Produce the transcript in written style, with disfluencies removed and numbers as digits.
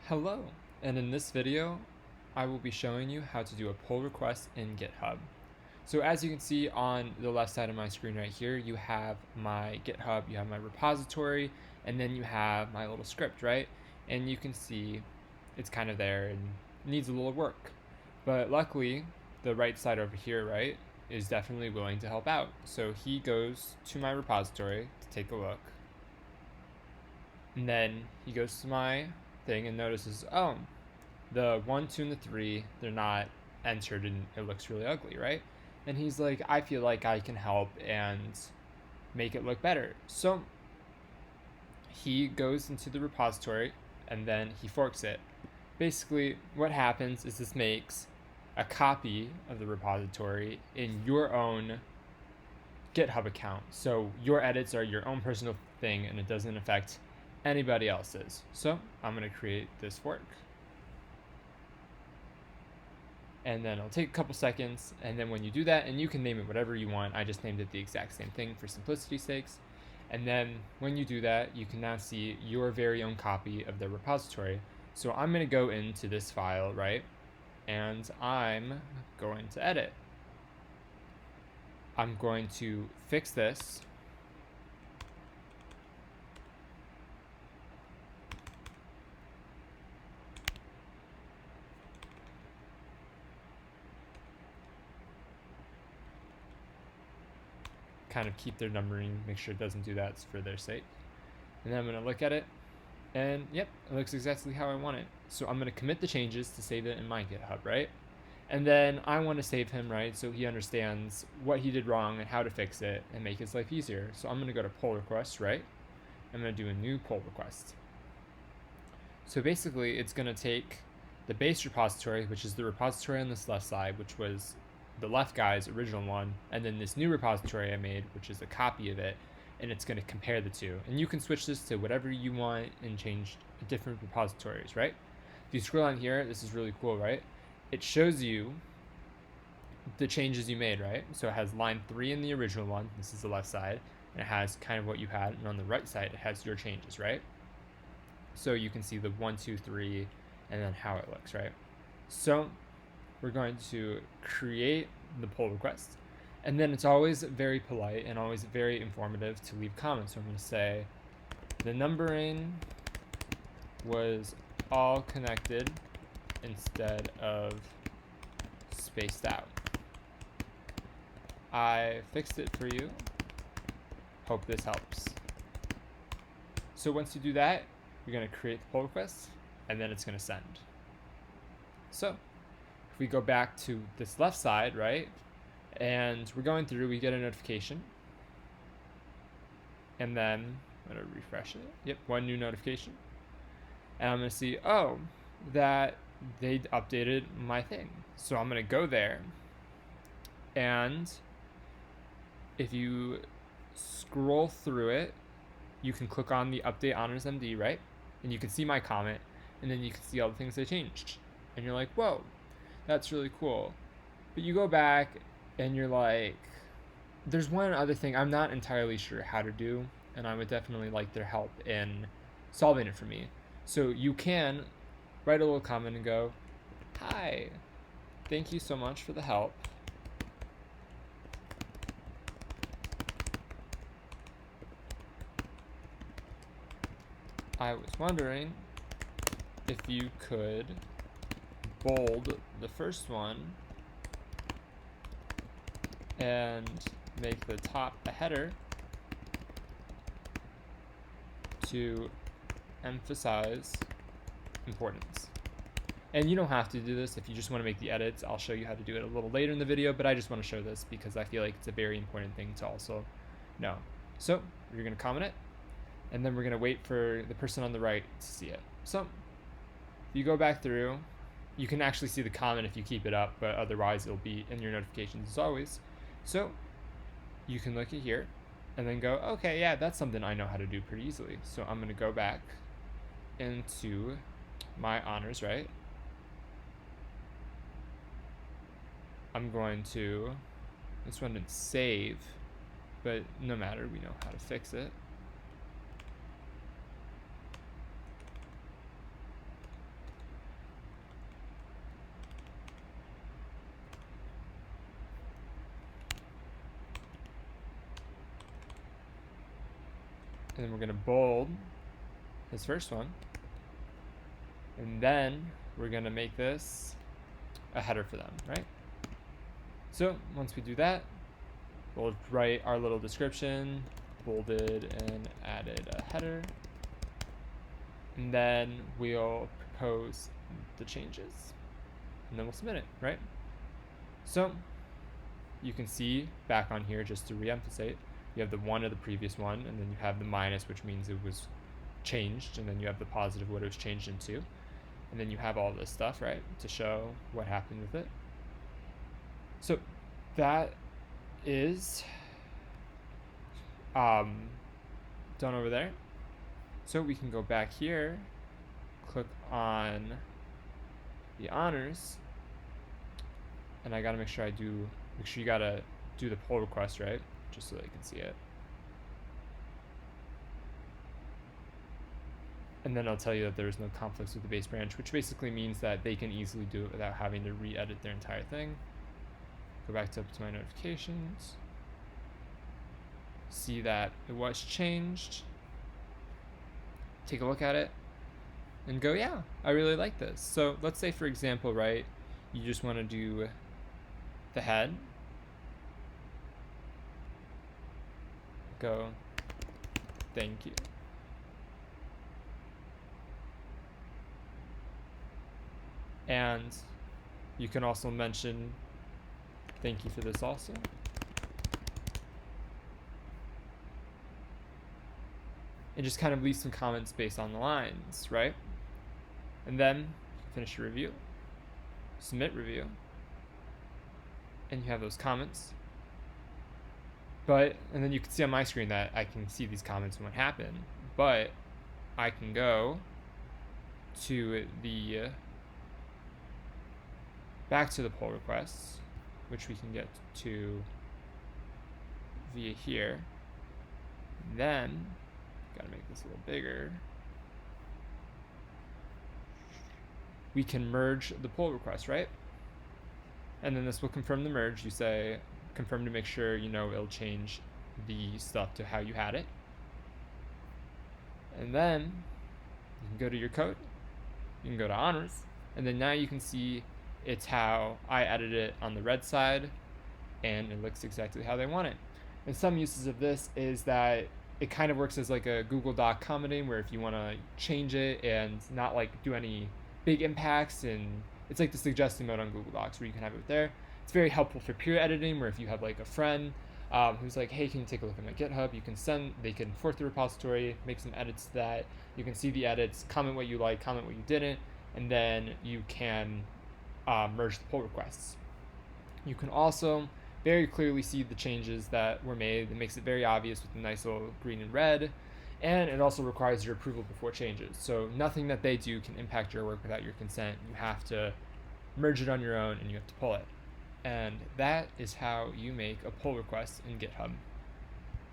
Hello, and in this video, I will be showing you how to do a pull request in GitHub. So as you can see on the left side of my screen right here, you have my GitHub, you have my repository, and then you have my little script, right? And you can see it's kind of there and needs a little work. But luckily, the right side over here, right, is definitely willing to help out. So he goes to my repository to take a look. And then he goes to my thing and notices, oh, the 1, 2, and the 3, they're not entered and it looks really ugly, right? And he's like, I feel like I can help and make it look better. So he goes into the repository and then he forks it. Basically, what happens is this makes a copy of the repository in your own GitHub account. So your edits are your own personal thing and it doesn't affect anybody else's. So I'm going to create this fork. And then it'll take a couple seconds, and then when you do that, and you can name it whatever you want, I just named it the exact same thing for simplicity's sakes. And then when you do that, you can now see your very own copy of the repository. So I'm going to go into this file, right? And I'm going to edit. I'm going to fix this. Kind of keep their numbering, make sure it doesn't do that for their sake. And then I'm going to look at it, and yep, it looks exactly how I want it. So I'm going to commit the changes to save it in my GitHub, right? And then I want to save him, right, so he understands what he did wrong and how to fix it and make his life easier. So I'm going to go to pull request, right? I'm going to do a new pull request. So basically, it's going to take the base repository, which is the repository on this left side, which was the left guy's original one, and then this new repository I made, which is a copy of it, and it's going to compare the two. And you can switch this to whatever you want and change different repositories, right? If you scroll on here, this is really cool, right? It shows you the changes you made, right? So it has line 3 in the original one, this is the left side, and it has kind of what you had, and on the right side, it has your changes, right? So you can see the 1, 2, 3, and then how it looks, right? So we're going to create the pull request, and then it's always very polite and always very informative to leave comments. So I'm going to say the numbering was all connected instead of spaced out. I fixed it for you. Hope this helps. So once you do that, you're going to create the pull request, and then it's going to send. So if we go back to this left side, right, and we're going through, we get a notification. And then I'm going to refresh it. Yep, one new notification. And I'm going to see, oh, that they updated my thing. So I'm going to go there. And if you scroll through it, you can click on the update honors MD, right? And you can see my comment, and then you can see all the things they changed. And you're like, whoa, that's really cool. But you go back and you're like, there's one other thing I'm not entirely sure how to do, and I would definitely like their help in solving it for me. So you can write a little comment and go, hi, thank you so much for the help. I was wondering if you could bold the first one and make the top a header to emphasize importance. And you don't have to do this if you just want to make the edits. I'll show you how to do it a little later in the video, but I just want to show this because I feel like it's a very important thing to also know. So you're going to comment it, and then we're going to wait for the person on the right to see it. So if you go back through, you can actually see the comment if you keep it up, but otherwise it'll be in your notifications as always. So you can look at here and then go, okay, yeah, that's something I know how to do pretty easily. So I'm going to go back into my honors, right? I'm going to, this one didn't save, but no matter, we know how to fix it. And then we're going to bold this first one. And then we're going to make this a header for them, right? So once we do that, we'll write our little description, bolded and added a header. And then we'll propose the changes. And then we'll submit it, right? So you can see back on here, just to reemphasize, you have the 1 of the previous one, and then you have the minus, which means it was changed, and then you have the positive, what it was changed into. And then you have all this stuff, right, to show what happened with it. So that is done over there. So we can go back here, click on the honors, and I gotta make sure you gotta do the pull request, right? Just so they can see it. And then I'll tell you that there's no conflicts with the base branch, which basically means that they can easily do it without having to re-edit their entire thing. Go back to my notifications. See that it was changed. Take a look at it and go, yeah, I really like this. So let's say, for example, right, you just want to do the head. Go, thank you. And you can also mention thank you for this also. And just kind of leave some comments based on the lines, right? And then finish your review, submit review, and you have those comments. And then you can see on my screen that I can see these comments and what happened, but I can go to back to the pull requests, which we can get to via here. Then, gotta make this a little bigger. We can merge the pull request, right? And then this will confirm the merge. You say confirm to make sure it'll change the stuff to how you had it. And then you can go to your code. You can go to honors, and then now you can see it's how I edited it on the red side, and it looks exactly how they want it. And some uses of this is that it kind of works as like a Google Doc commenting, where if you want to change it and not like do any big impacts, and it's like the suggesting mode on Google Docs where you can have it there. It's very helpful for peer editing, where if you have like a friend who's like, hey, can you take a look at my GitHub? They can import the repository, make some edits to that. You can see the edits, comment what you like, comment what you didn't, and then you can merge the pull requests. You can also very clearly see the changes that were made. It makes it very obvious with a nice little green and red, and it also requires your approval before changes. So nothing that they do can impact your work without your consent. You have to merge it on your own, and you have to pull it. And that is how you make a pull request in GitHub.